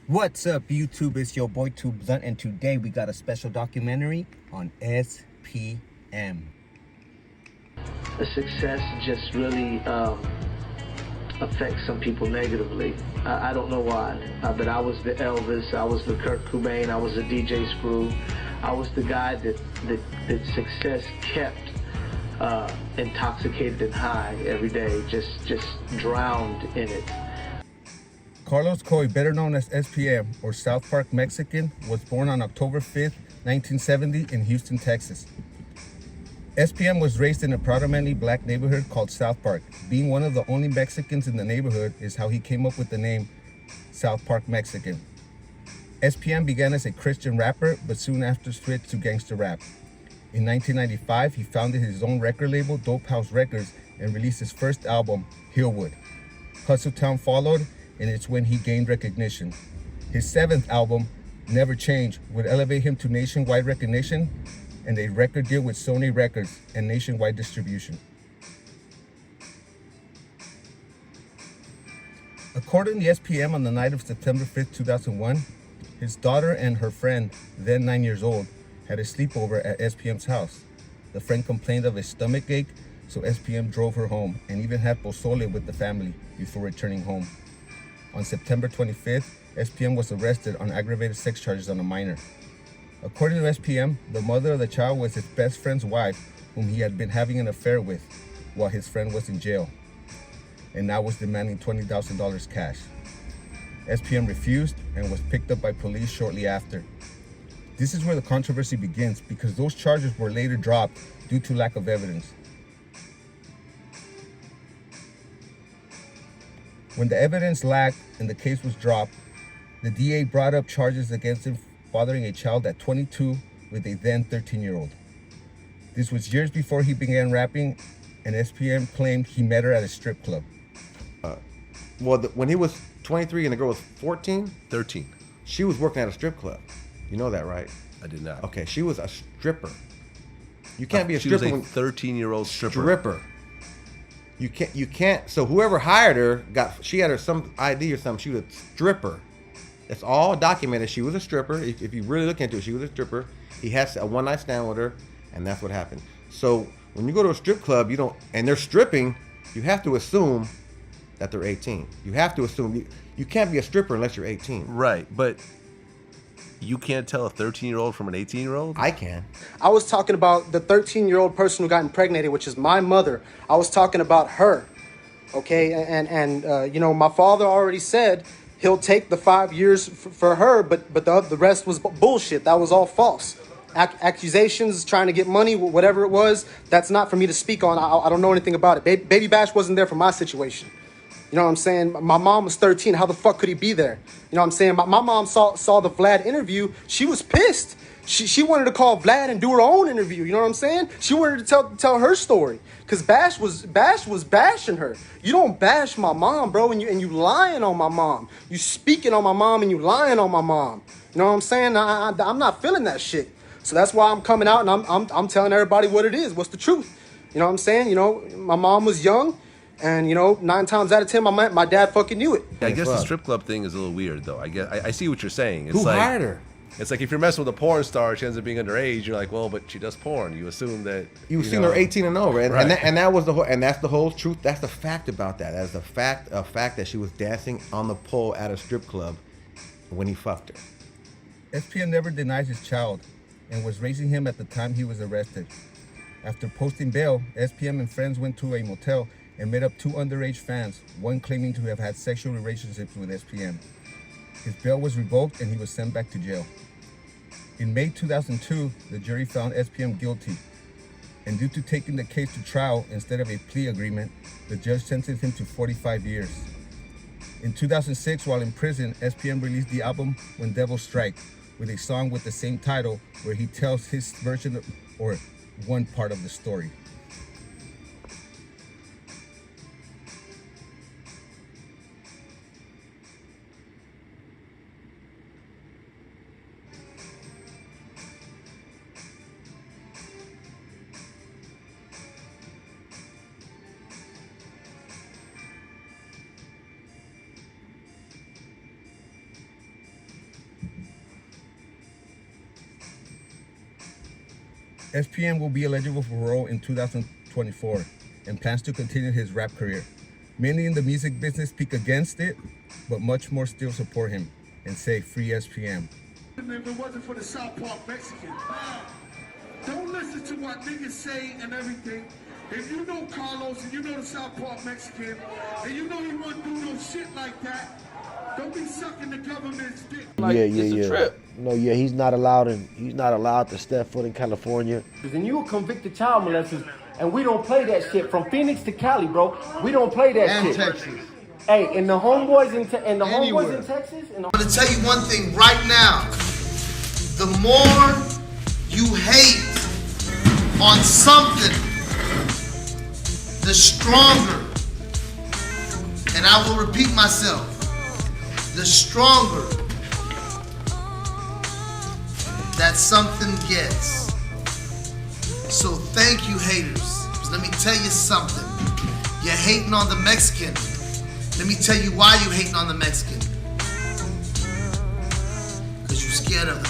What's up, YouTube? It's your boy Too Blunt, and today we got a special documentary on SPM. The success just really affects some people negatively. I don't know why, but I was the Elvis, I was the Kurt Cobain, I was the DJ Screw. I was the guy that success kept intoxicated and high every day, just drowned in it. Carlos Coy, better known as SPM or South Park Mexican, was born on October 5th, 1970 in Houston, Texas. SPM was raised in a predominantly black neighborhood called South Park. Being one of the only Mexicans in the neighborhood is how he came up with the name South Park Mexican. SPM began as a Christian rapper, but soon after switched to gangster rap. In 1995, he founded his own record label, Dope House Records, and released his first album, Hillwood. Hustle Town followed, and it's when he gained recognition. His seventh album, Never Change, would elevate him to nationwide recognition and a record deal with Sony Records and nationwide distribution. According to SPM, on the night of September 5th, 2001, his daughter and her friend, then 9 years old, had a sleepover at SPM's house. The friend complained of a stomach ache, so SPM drove her home and even had pozole with the family before returning home. On September 25th, SPM was arrested on aggravated sex charges on a minor. According to SPM, the mother of the child was his best friend's wife, whom he had been having an affair with while his friend was in jail, and now was demanding $20,000 cash. SPM refused and was picked up by police shortly after. This is where the controversy begins, because those charges were later dropped due to lack of evidence. When the evidence lacked and the case was dropped, the DA brought up charges against him fathering a child at 22 with a then 13-year-old. This was years before he began rapping, and SPM claimed he met her at a strip club. When he was 23 and the girl was 14, 13. she was working at a strip club. You know that, right? I did not. Okay, she was a stripper. You can't be a She stripper. was a 13-year-old stripper. Stripper. You can't. So whoever hired her she had her some ID or something. She was a stripper. It's all documented. She was a stripper. If you really look into it, she was a stripper. He has a one-night stand with her, and that's what happened. So when you go to a strip club, and they're stripping, you have to assume that they're 18. You have to assume you can't be a stripper unless you're 18. Right, but you can't tell a 13-year-old from an 18-year-old? I can. I was talking about the 13-year-old person who got impregnated, which is my mother. I was talking about her, okay? And my father already said he'll take the 5 years for her, but the rest was bullshit. That was all false. Accusations, trying to get money, whatever it was, that's not for me to speak on. I don't know anything about it. Baby Bash wasn't there for my situation. You know what I'm saying? My mom was 13. How the fuck could he be there? You know what I'm saying? My mom saw the Vlad interview. She was pissed. She wanted to call Vlad and do her own interview. You know what I'm saying? She wanted to tell her story. Because Bash was bashing her. You don't bash my mom, bro, and you lying on my mom. You speaking on my mom and you lying on my mom. You know what I'm saying? I'm not feeling that shit. So that's why I'm coming out and I'm telling everybody what it is. What's the truth? You know what I'm saying? My mom was young. And 9 times out of 10, my dad fucking knew it. I guess the strip club thing is a little weird, though. I see what you're saying. It's Who hired her? It's like if you're messing with a porn star, she ends up being underage. You're like, well, but she does porn. You assume that You've seen her 18 and over, and Right. that was that's the whole truth. That's the fact about that. That's a fact that she was dancing on the pole at a strip club when he fucked her. SPM never denies his child and was raising him at the time he was arrested. After posting bail, SPM and friends went to a motel and met up 2 underage fans, one claiming to have had sexual relationships with SPM. His bail was revoked and he was sent back to jail. In May 2002, the jury found SPM guilty, and due to taking the case to trial instead of a plea agreement, the judge sentenced him to 45 years. In 2006, while in prison, SPM released the album When Devils Strike, with a song with the same title where he tells his version or one part of the story. SPM will be eligible for parole in 2024 and plans to continue his rap career. Many in the music business speak against it, but much more still support him and say free SPM. If it wasn't for the South Park Mexican, don't listen to what niggas say and everything. If you know Carlos and you know the South Park Mexican and you know he wouldn't do no shit like that, don't be sucking the government's dick. Like, it's a trip. No, yeah, he's not allowed to step foot in California. And you a convicted child molester, and we don't play that shit. From Phoenix to Cali, bro, we don't play that And shit. Texas. Hey, and the homeboys in homeboys Anywhere. in Texas. I'm gonna tell you one thing right now. The more you hate on something, the stronger, and I will repeat myself, the stronger that something gets. So thank you, haters. Let me tell you something. You're hating on the Mexican. Let me tell you why you hating on the Mexican. Because you're scared of the